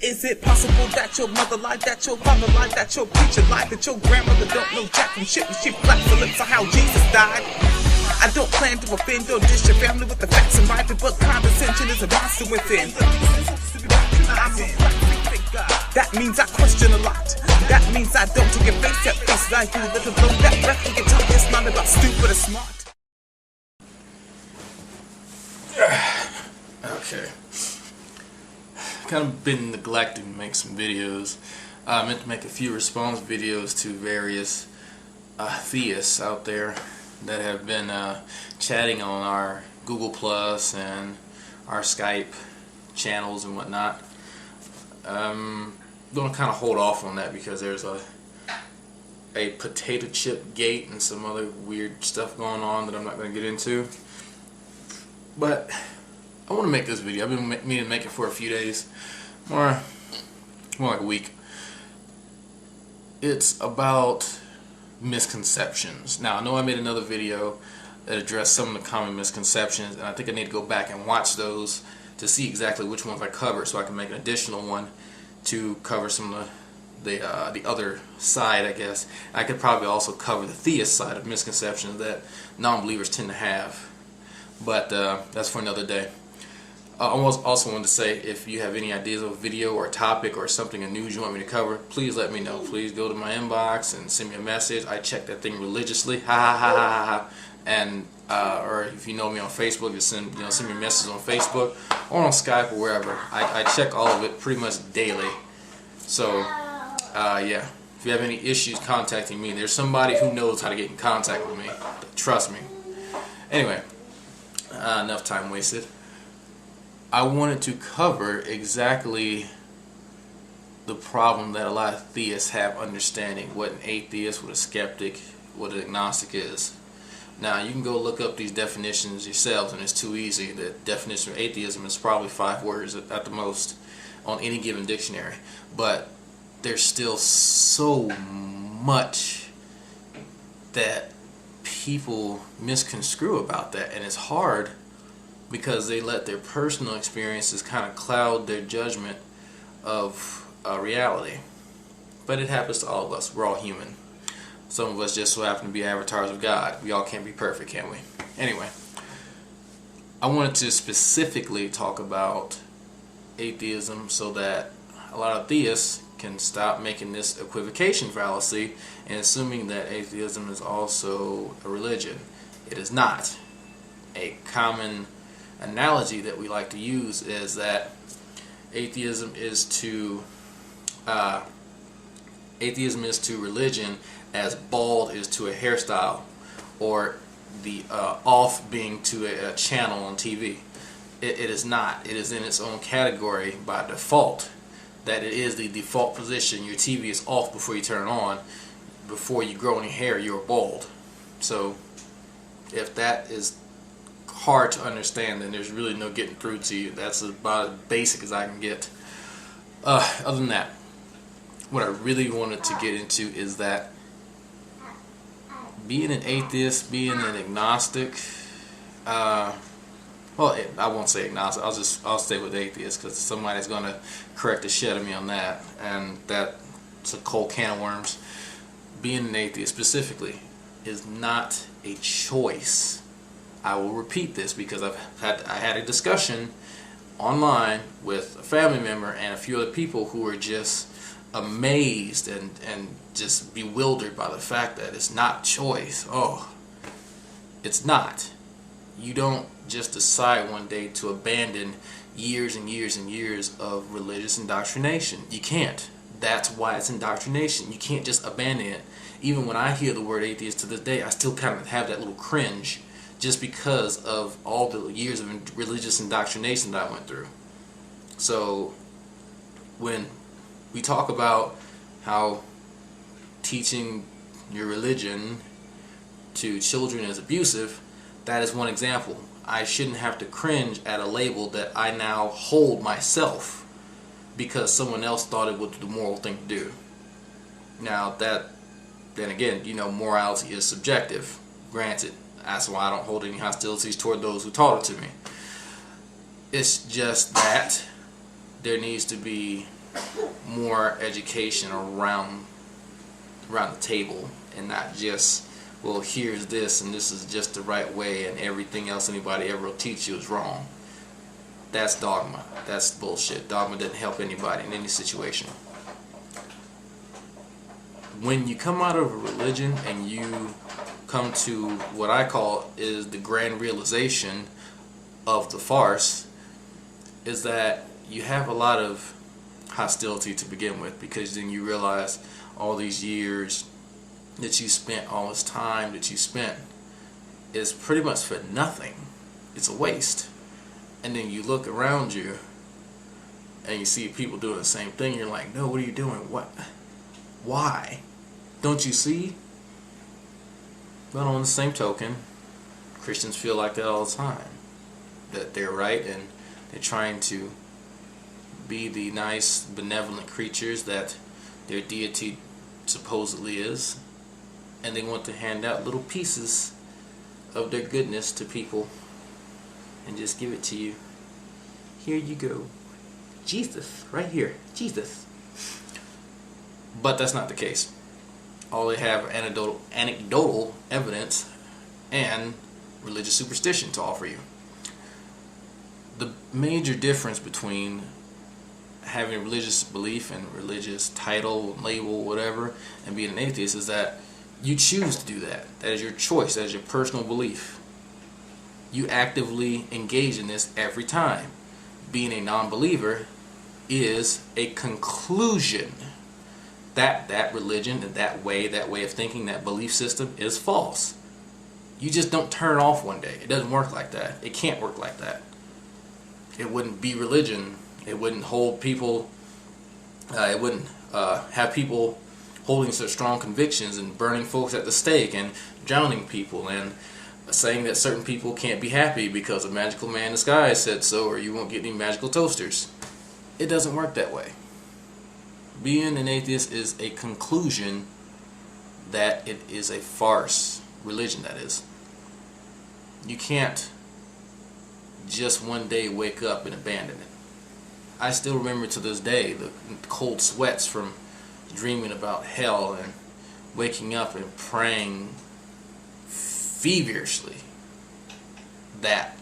Is it possible that your mother lied, that your father lied, that your preacher lied, that your grandmother don't know jack from shit when she flaps her lips on how Jesus died? I don't plan to offend or dish your family with the facts and writing, but condescension is a monster within. That means I question a lot. That means I don't take your face at face value. Let alone that breath we can talk. It's not about stupid or smart. Okay. Kind of been neglecting to make some videos. I meant to make a few response videos to various theists out there that have been chatting on our Google Plus and our Skype channels and whatnot. I'm going to kind of hold off on that because there's a potato chip gate and some other weird stuff going on that I'm not going to get into. But I want to make this video. I've been meaning to make it for a few days, more like a week. It's about misconceptions. Now, I know I made another video that addressed some of the common misconceptions, and I think I need to go back and watch those to see exactly which ones I covered, so I can make an additional one to cover some of the other side, I guess. I could probably also cover the theist side of misconceptions that non-believers tend to have. But that's for another day. I also wanted to say, if you have any ideas of a video or a topic or something of news you want me to cover, please let me know. Please go to my inbox and send me a message. I check that thing religiously. Ha ha ha ha ha. And or if you know me on Facebook, you send me a message on Facebook or on Skype or wherever. I check all of it pretty much daily. So yeah, if you have any issues contacting me, there's somebody who knows how to get in contact with me. Trust me. Anyway. Enough time wasted. I wanted to cover exactly the problem that a lot of theists have understanding what an atheist, what a skeptic, what an agnostic is. Now, you can go look up these definitions yourselves, and it's too easy. The definition of atheism is probably 5 words at the most on any given dictionary. But there's still so much that people misconstrue about that, and it's hard because they let their personal experiences kind of cloud their judgment of reality. But it happens to all of us. We're all human. Some of us just so happen to be avatars of God. We all can't be perfect, can we? Anyway, I wanted to specifically talk about atheism so that a lot of theists can stop making this equivocation fallacy and assuming that atheism is also a religion. It is not. A common analogy that we like to use is that atheism is to religion as bald is to a hairstyle, or the off being to a channel on TV. It is not. It is in its own category by default. That it is the default position. Your TV is off before you turn it on. Before you grow any hair, you're bald. So if that is hard to understand, then there's really no getting through to you. That's about as basic as I can get. Other than that, what I really wanted to get into is that being an atheist, being an agnostic, well, I won't say agnostic. I'll stay with atheist because somebody's gonna correct the shit out of me on that, and that's a cold can of worms. Being an atheist specifically is not a choice. I will repeat this because I had a discussion online with a family member and a few other people who were just amazed and just bewildered by the fact that it's not choice. Oh, it's not. You don't just decide one day to abandon years and years and years of religious indoctrination. You can't. That's why it's indoctrination. You can't just abandon it. Even when I hear the word atheist to this day, I still kind of have that little cringe just because of all the years of religious indoctrination that I went through. So when we talk about how teaching your religion to children is abusive, that is one example. I shouldn't have to cringe at a label that I now hold myself because someone else thought it was the moral thing to do. Now then again, morality is subjective, granted. That's why I don't hold any hostilities toward those who taught it to me. It's just that there needs to be more education around the table, and not just, well, here's this and this is just the right way and everything else anybody ever will teach you is wrong. That's dogma. That's bullshit. Dogma doesn't help anybody in any situation. When you come out of a religion and you come to what I call is the grand realization of the farce, is that you have a lot of hostility to begin with, because then you realize all these years that you spent, all this time that you spent, is pretty much for nothing. It's a waste. And then you look around you and you see people doing the same thing. You're like, no, what are you doing? What? Why? Don't you see? But on the same token, Christians feel like that all the time, that they're right and they're trying to be the nice, benevolent creatures that their deity supposedly is, and they want to hand out little pieces of their goodness to people and just give it to you. Here you go. Jesus, right here. Jesus. But that's not the case. All they have are anecdotal evidence and religious superstition to offer you. The major difference between having a religious belief and religious title, label, whatever, and being an atheist is that you choose to do that. That is your choice. That is your personal belief. You actively engage in this every time. Being a non-believer is a conclusion that that religion and that way of thinking, that belief system is false. You just don't turn it off one day. It doesn't work like that. It can't work like that. It wouldn't be religion. It wouldn't hold people, it wouldn't have people holding such strong convictions and burning folks at the stake and drowning people and saying that certain people can't be happy because a magical man in the sky said so, or you won't get any magical toasters. It doesn't work that way. Being an atheist is a conclusion that it is a farce. Religion, that is. You can't just one day wake up and abandon it. I still remember to this day the cold sweats from dreaming about hell and waking up and praying feverishly that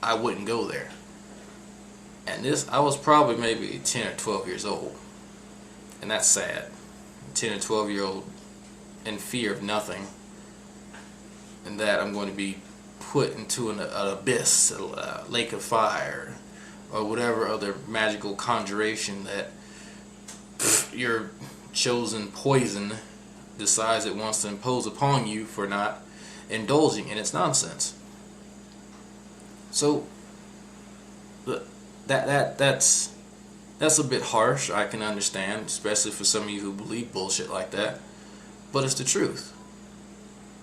I wouldn't go there. And this, I was probably maybe 10 or 12 years old. And that's sad. 10 or 12 year old in fear of nothing. And that I'm going to be put into an abyss, a lake of fire, or whatever other magical conjuration that your chosen poison decides it wants to impose upon you for not indulging in its nonsense. So that's a bit harsh, I can understand, especially for some of you who believe bullshit like that, but it's the truth.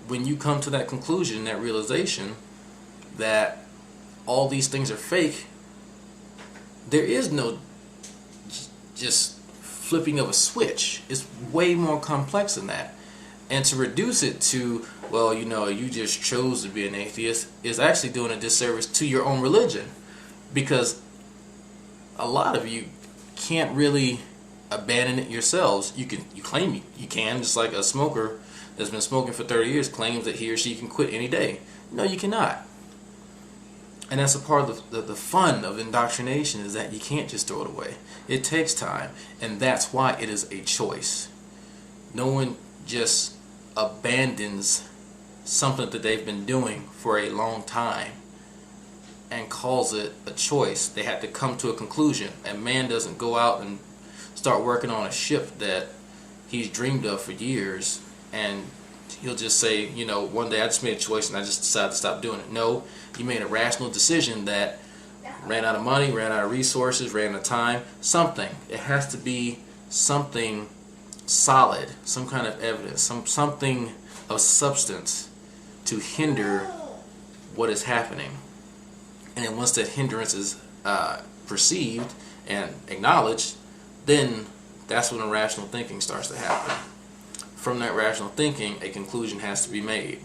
When you come to that conclusion, that realization that all these things are fake, there is no just flipping of a switch. It's way more complex than that. And to reduce it to, well, you know, you just chose to be an atheist, is actually doing a disservice to your own religion. Because a lot of you can't really abandon it yourselves. You claim you can, just like a smoker that's been smoking for 30 years claims that he or she can quit any day. No, you cannot. And that's a part of the fun of indoctrination, is that you can't just throw it away. It takes time, and that's why it is a choice. No one just abandons something that they've been doing for a long time and calls it a choice. They have to come to a conclusion. A man doesn't go out and start working on a ship that he's dreamed of for years and he'll just say, you know, one day I just made a choice and I just decided to stop doing it. No, you made a rational decision that ran out of money, ran out of resources, ran out of time, something. It has to be something solid, some kind of evidence, something of substance to hinder what is happening. And then once that hindrance is perceived and acknowledged, then that's when the rational thinking starts to happen. From that rational thinking, a conclusion has to be made.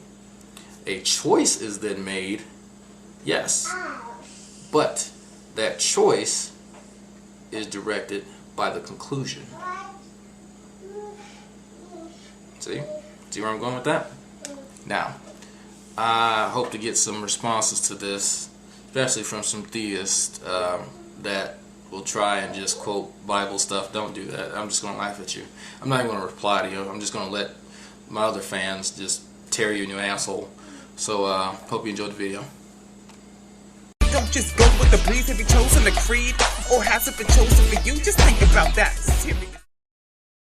A choice is then made, yes, but that choice is directed by the conclusion. See where I'm going with that? Now, I hope to get some responses to this, especially from some theists that will try and just quote Bible stuff. Don't do that. I'm just going to laugh at you. I'm not even going to reply to you. I'm just going to let my other fans just tear you in your asshole. So, hope you enjoyed the video. Don't just go with the breeze. Have you chosen a creed, or has it been chosen for you? Just think about that. Serious.